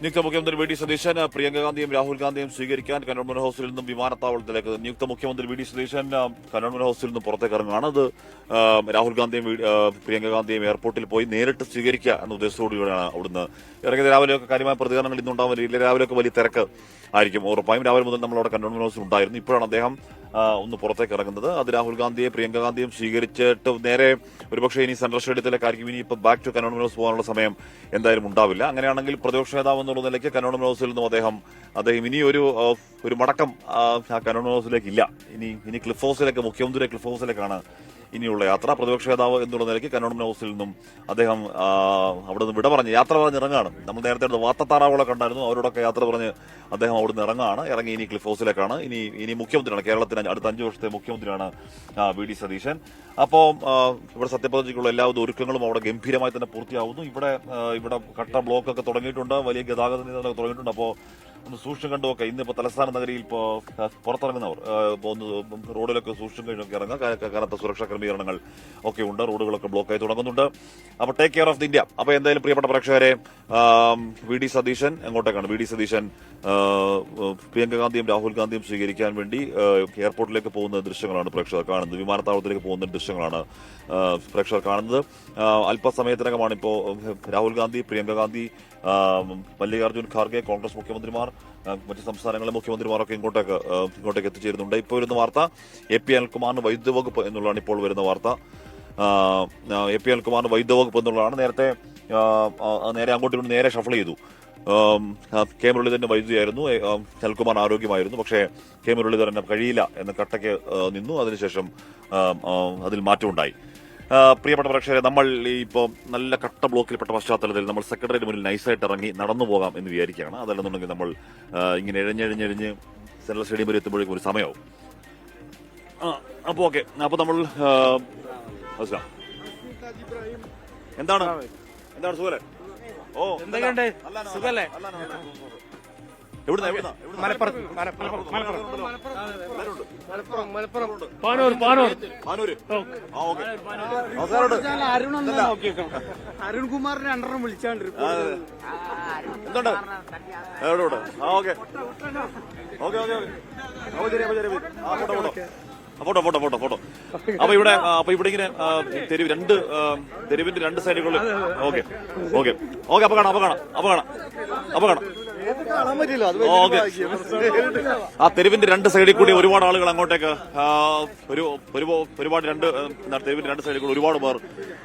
നിയുക്ത മുഖ്യമന്ത്രി V D Satheesan Priyanka ഗാന്ധിയും രാഹുൽ ഗാന്ധിയും സ്വീകരിക്കാൻ കന്റോൺമെന്റ് ഹൌസിൽ നിന്നും വിമാനത്താവളത്തിലേക്ക് നിയുക്ത മുഖ്യമന്ത്രി വി ഡി സതീശൻ കന്റോൺമെന്റ് ഹൌസിൽ നിന്നും പുറത്തേക്ക് ഇറങ്ങുകയാണ്. അത് രാഹുൽ ഗാന്ധിയും പ്രിയങ്ക ഗാന്ധിയും എയർപോർട്ടിൽ പോയി നേരിട്ട് സ്വീകരിക്കുക എന്ന ഉദ്ദേശത്തോടുകൂടിയാണ് അവിടുന്ന് ഇറങ്ങിയത്. രാവിലെയൊക്കെ കാര്യമായ പ്രതികരണങ്ങൾ ഇന്നുണ്ടാവില്ല. രാവിലെയൊക്കെ വലിയ തിരക്ക് ആയിരിക്കും ഉറപ്പായും. രാവിലെ മുതൽ നമ്മളവിടെ കന്റോൺമെന്റ് ഹൌസിൽ ഉണ്ടായിരുന്നു. ഇപ്പോഴാണ് അദ്ദേഹം ഒന്ന് പുറത്തേക്ക് ഇറങ്ങുന്നത്. അത് രാഹുൽ ഗാന്ധിയെ പ്രിയങ്ക ഗാന്ധിയും സ്വീകരിച്ചിട്ട് നേരെ ഒരുപക്ഷെ ഇനി സെൻട്രൽ സ്റ്റേഡിയത്തിലേക്കായിരിക്കും ഇനി ഇപ്പൊ ബാക്ക് ടു കന്റോൺമെന്റ് ഹൌസ് പോകാനുള്ള സമയം എന്തായാലും ഉണ്ടാവില്ല. അങ്ങനെയാണെങ്കിൽ പ്രതിപക്ഷ നേതാവ് എന്നുള്ള നിലയ്ക്ക് കന്റോൺമെന്റ് ഹൌസിൽ നിന്നും അദ്ദേഹം ഇനി ഒരു മടക്കം കന്റോൺമെന്റ് ഹൌസിലേക്ക് ഇല്ല. ഇനി ക്ലിഫ് ഹൌസിലേക്ക്, മുഖ്യമന്ത്രി ക്ലിഫ് ഹൌസിലേക്കാണ് ഇനിയുള്ള യാത്ര. പ്രതിപക്ഷ നേതാവ് എന്നുള്ള നിലയ്ക്ക് കന്റോൺമെന്റ് ഹൌസിൽ നിന്നും അദ്ദേഹം അവിടെ നിന്ന് വിട പറഞ്ഞ് യാത്ര പറഞ്ഞ് ഇറങ്ങുകയാണ്. നമ്മൾ നേരത്തെ വാർത്താതാറാവുകളെ കണ്ടായിരുന്നു, അവരോടൊക്കെ യാത്ര പറഞ്ഞ് അദ്ദേഹം അവിടെ നിന്ന് ഇറങ്ങുകയാണ്. ഇറങ്ങി ഇനി ക്ലിഫ് ഹൌസിലേക്കാണ്. ഇനി മുഖ്യമന്ത്രിയാണ്, കേരളത്തിന് അടുത്ത 5 വർഷത്തെ മുഖ്യമന്ത്രിയാണ് വി ഡി സതീശൻ. അപ്പോൾ ഇവിടെ സത്യപ്രതിജ്ഞയ്ക്കുള്ള എല്ലാവിധ ഒരുക്കങ്ങളും അവിടെ ഗംഭീരമായി തന്നെ പൂർത്തിയാവുന്നു. ഇവിടെ കട്ട ബ്ലോക്കൊക്കെ തുടങ്ങിയിട്ടുണ്ട്, വലിയ ഗതാഗത നിയന്ത്രണമൊക്കെ തുടങ്ങിയിട്ടുണ്ട്. അപ്പോൾ ഒന്ന് സൂക്ഷിച്ചും കണ്ടുമൊക്കെ ഇന്നിപ്പോൾ തലസ്ഥാന നഗരിയിൽ ഇപ്പോൾ പുറത്തിറങ്ങുന്നവർ റോഡിലൊക്കെ സൂക്ഷിച്ചും കഴിഞ്ഞൊക്കെ ഇറങ്ങുക. കനത്ത സുരക്ഷാ ക്രമീകരണങ്ങൾ ഒക്കെ ഉണ്ട്. റോഡുകളൊക്കെ ബ്ലോക്കായി തുടങ്ങുന്നുണ്ട്. അപ്പോൾ take care of the India. അപ്പോൾ എന്തായാലും പ്രിയപ്പെട്ട പ്രേക്ഷകരെ, വി ഡി സതീശൻ എങ്ങോട്ടേക്കാണ്? വി ഡി സതീശൻ പ്രിയങ്ക ഗാന്ധിയും രാഹുൽ ഗാന്ധിയും സ്വീകരിക്കാൻ വേണ്ടി എയർപോർട്ടിലേക്ക് പോകുന്ന ദൃശ്യങ്ങളാണ് പ്രേക്ഷകർ കാണുന്നത്. വിമാനത്താവളത്തിലേക്ക് പോകുന്ന ദൃശ്യങ്ങളാണ് പ്രേക്ഷകർ കാണുന്നത്. അല്പസമയത്തിനകമാണ് ഇപ്പോൾ രാഹുൽ ഗാന്ധി, പ്രിയങ്ക ഗാന്ധി, മല്ലികാർജ്ജുൻ ഖാർഗെ, കോൺഗ്രസ് മുഖ്യമന്ത്രിമാർ, മറ്റ് സംസ്ഥാനങ്ങളിലെ മുഖ്യമന്ത്രിമാരൊക്കെ ഇങ്ങോട്ടേക്ക് എത്തിച്ചേരുന്നുണ്ട്. ഇപ്പോൾ വരുന്ന വാർത്ത AP അനിൽകുമാറിന് വൈദ്യുത വകുപ്പ് എന്നുള്ളതാണ് ഇപ്പോൾ വരുന്ന വാർത്ത. AP അനിൽകുമാറിന് വൈദ്യുത വകുപ്പ് എന്നുള്ളതാണ്. നേരെ അങ്ങോട്ട് നേരെ ഷഫിൾ ചെയ്തു. കെ മുരളീധരന്റെ വൈദ്യുതിയായിരുന്നു, അനിൽകുമാർ ആരോഗ്യമായിരുന്നു. പക്ഷേ കെ മുരളീധരന് കഴിയില്ല എന്ന കട്ടയ്ക്ക് നിന്നു. അതിനുശേഷം അതിൽ മാറ്റമുണ്ടായി. പ്രിയപ്പെട്ട പ്രേക്ഷകരെ, നമ്മൾ ഇപ്പോൾ നല്ല കട്ട ബ്ലോക്കിൽപ്പെട്ട പശ്ചാത്തലത്തിൽ നമ്മൾ സെക്രട്ടറിയുടെ മുന്നിൽ നൈസായിട്ട് ഇറങ്ങി നടന്നു പോകാം എന്ന് വിചാരിക്കുകയാണ്. അതല്ലെന്നുണ്ടെങ്കിൽ നമ്മൾ ഇങ്ങനെ എഴഞ്ഞെഴഞ്ഞെഴിഞ്ഞ് സെൻട്രൽ സ്റ്റേഡിയം വരെ എത്തുമ്പോഴേക്കും ഒരു സമയമാവും. അപ്പോൾ ഓക്കെ, അപ്പോൾ നമ്മൾ എന്താണ് സുഖല്ലേ? ഓ, എന്തൊക്കെയുണ്ട്? സുഖല്ലേ? അരുൺകുമാറിനെ രണ്ടെണ്ണം വിളിച്ചാണ്ട് എന്തുണ്ട്? ഫോട്ടോ. അപ്പൊ ഇവിടെ ഇങ്ങനെ തെരുവിന്റെ രണ്ട് സൈഡുകളിൽ അപ്പൊ കാണാം. ആ തെരുവിന്റെ രണ്ട് സൈഡിൽ കൂടി ഒരുപാട് ആളുകൾ അങ്ങോട്ടേക്ക് തെരുവിന്റെ രണ്ട് സൈഡിൽ കൂടി ഒരുപാട് പേർ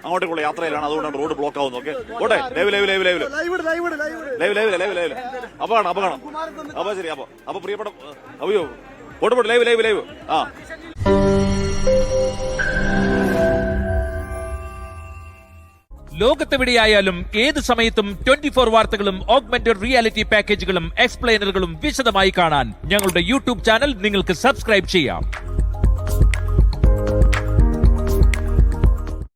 അങ്ങോട്ടേക്കുള്ള യാത്രയിലാണ്. അതുകൊണ്ടാണ് റോഡ് ബ്ലോക്ക് ആവുന്നത്. ഓക്കെ, ഓട്ടെ, ലൈവ്. അപ്പൊ കാണാം. അപ്പൊ ശരി. അപ്പൊ പ്രിയപ്പെട്ട പോട്ടെ, ലൈവ്. ലോകത്തെവിടെയായാലും ഏത് സമയത്തും 24 വാർത്തകളും ഓഗ്മെന്റഡ് റിയാലിറ്റി പാക്കേജുകളും എക്സ്പ്ലെയിനറുകളും വിശദമായി കാണാൻ ഞങ്ങളുടെ യൂട്യൂബ് ചാനൽ നിങ്ങൾക്ക് സബ്സ്ക്രൈബ് ചെയ്യാം.